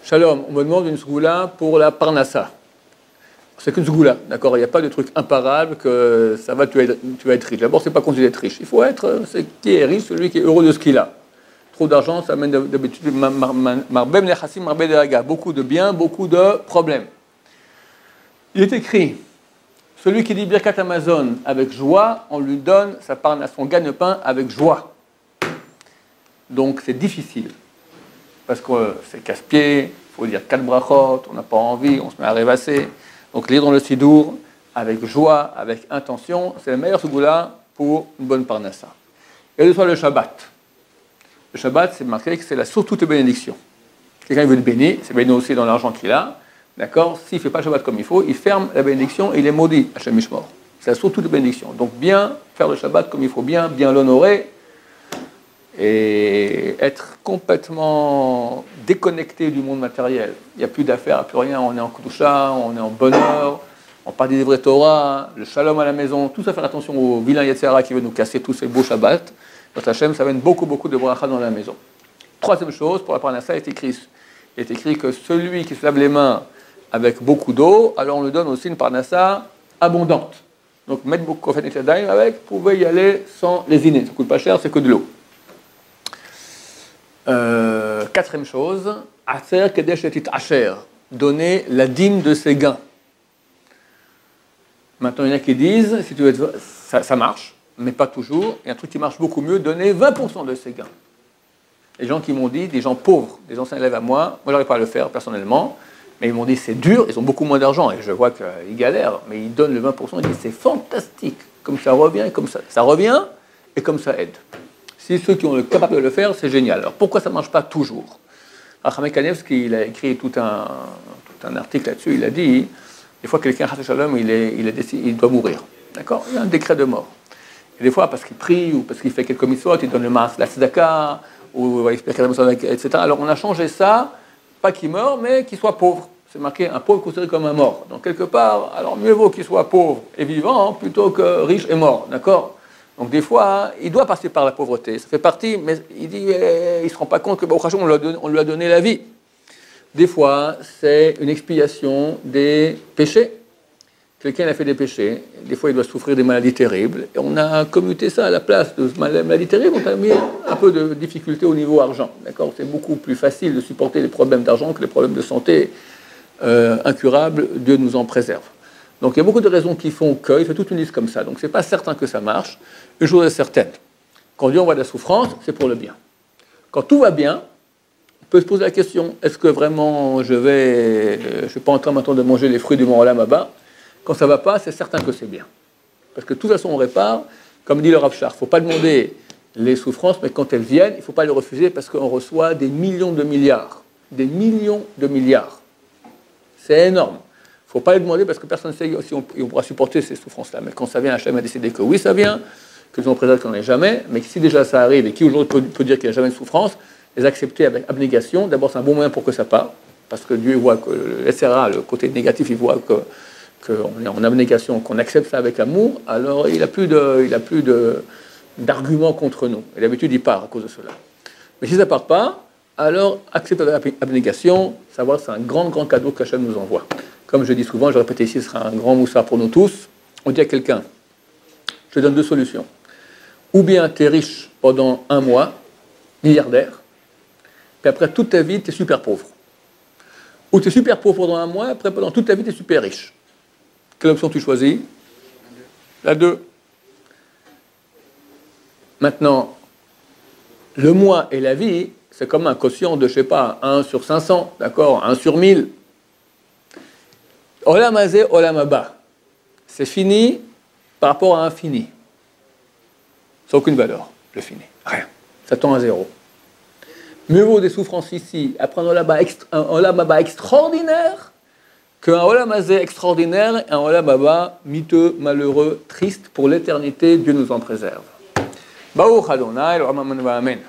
Shalom, on me demande une sgoula pour la parnassa. C'est qu'une sgoula, d'accord? Il n'y a pas de truc imparable que ça va, tu vas être riche. D'abord, c'est pas considéré être riche. Il faut être, c'est qui est riche, celui qui est heureux de ce qu'il a. Trop d'argent, ça amène d'habitude marbem nechassim marbem delaga, beaucoup de biens, beaucoup de problèmes. Il est écrit, celui qui dit Birkat Amazon avec joie, on lui donne sa parnasse, son gagne-pain avec joie. Donc c'est difficile, parce que c'est casse-pied, il faut dire 4 brachot, on n'a pas envie, on se met à rêvasser. Donc lire dans le Sidour, avec joie, avec intention, c'est le meilleur sougoula pour une bonne parnassa. Et de soit le Shabbat. Le Shabbat, c'est marqué que c'est la source de toute bénédiction. Quelqu'un veut être béni, c'est béni aussi dans l'argent qu'il a. D'accord? S'il ne fait pas le Shabbat comme il faut, il ferme la bénédiction et il est maudit, Hachem Mishmor. C'est la source de toute bénédiction. Donc bien faire le Shabbat comme il faut, bien l'honorer et être complètement déconnecté du monde matériel. Il n'y a plus d'affaires, plus rien, on est en Kedusha, on est en bonheur, on parle des vrais Torah, le Shalom à la maison, tout ça, faire attention au vilain Yetzer Hara qui veut nous casser tous ces beaux Shabbats. Notre Hachem, ça amène beaucoup de bracha dans la maison. Troisième chose, pour la parnassa, il est écrit que celui qui se lave les mains avec beaucoup d'eau, alors on lui donne aussi une parnassa abondante. Donc mettre beaucoup de kofet avec, vous pouvez y aller sans lésiner. Ça ne coûte pas cher, c'est que de l'eau. Quatrième chose, aser kedesh etit asher, donner la dîme de ses gains. Maintenant, il y en a qui disent, si tu veux être, ça marche, mais pas toujours. Et un truc qui marche beaucoup mieux, donner 20% de ses gains. Les gens qui m'ont dit, des gens pauvres, des anciens élèves à moi j'arrive pas à le faire personnellement, mais ils m'ont dit c'est dur, ils ont beaucoup moins d'argent, et je vois qu'ils galèrent, mais ils donnent le 20%, ils disent c'est fantastique, comme ça revient, et comme ça revient, et comme ça aide. Si ceux qui ont le capable de le faire, c'est génial. Alors pourquoi ça ne marche pas toujours? Rachamim Kanevski, il a écrit tout un article là-dessus, il a dit, des fois quelqu'un, Shalom, il doit mourir, d'accord? Il y a un décret de mort. Et des fois, parce qu'il prie, ou parce qu'il fait quelques mitzvot, il donne le mas, la tzedaka, ou il explique etc. Alors on a changé ça, pas qu'il meure, mais qu'il soit pauvre. C'est marqué, un pauvre considéré comme un mort. Donc quelque part, alors mieux vaut qu'il soit pauvre et vivant, plutôt que riche et mort, d'accord? Donc des fois, il doit passer par la pauvreté, ça fait partie, mais il dit, il ne se rend pas compte que on lui a donné la vie. Des fois, c'est une expiation des péchés. Quelqu'un a fait des péchés, des fois il doit souffrir des maladies terribles, et on a commuté ça à la place de maladies terribles, on a mis un peu de difficulté au niveau argent, d'accord? C'est beaucoup plus facile de supporter les problèmes d'argent que les problèmes de santé incurables, Dieu nous en préserve. Donc il y a beaucoup de raisons qui font qu'il fait toute une liste comme ça, donc c'est pas certain que ça marche. Une chose est certaine, quand Dieu envoie de la souffrance, c'est pour le bien. Quand tout va bien, on peut se poser la question, est-ce que vraiment je suis pas en train maintenant de manger les fruits du Mont Olam Abba? Quand ça ne va pas, c'est certain que c'est bien. Parce que de toute façon, on répare. Comme dit le Rav Shach, il ne faut pas demander les souffrances, mais quand elles viennent, il ne faut pas les refuser parce qu'on reçoit des millions de milliards. Des millions de milliards. C'est énorme. Il ne faut pas les demander parce que personne ne sait si on pourra supporter ces souffrances-là. Mais quand ça vient, Hachem a décidé que oui, ça vient, que nous on préserve qu'il n'y en ait jamais, mais que si déjà ça arrive, et qui aujourd'hui peut dire qu'il n'y a jamais de souffrance, les accepter avec abnégation, d'abord c'est un bon moyen pour que ça parte, parce que Dieu voit que le SRA, le côté négatif, il voit qu'on est en abnégation, qu'on accepte ça avec amour, alors il n'a plus d'arguments contre nous. Et d'habitude, il part à cause de cela. Mais si ça ne part pas, alors accepte avec abnégation, savoir que c'est un grand cadeau qu'Hachem nous envoie. Comme je dis souvent, je répète ici, ce sera un grand moussard pour nous tous. On dit à quelqu'un, je te donne deux solutions. Ou bien tu es riche pendant un mois, milliardaire, puis après toute ta vie, tu es super pauvre. Ou tu es super pauvre pendant un mois, après pendant toute ta vie, tu es super riche. Quelle option tu choisis? La 2. Maintenant, le mois et la vie, c'est comme un quotient de, je ne sais pas, 1 sur 500, d'accord, 1 sur 1000. Olam hazeh, olam haba. C'est fini par rapport à infini. Ça n'a aucune valeur, le fini. Rien. Ça tend à zéro. Mieux vaut des souffrances ici, apprendre un olam haba extraordinaire, qu'un olam hazeh extraordinaire et un olam haba miteux, malheureux, triste pour l'éternité. Dieu nous en préserve. Baruch Adonai, Amen.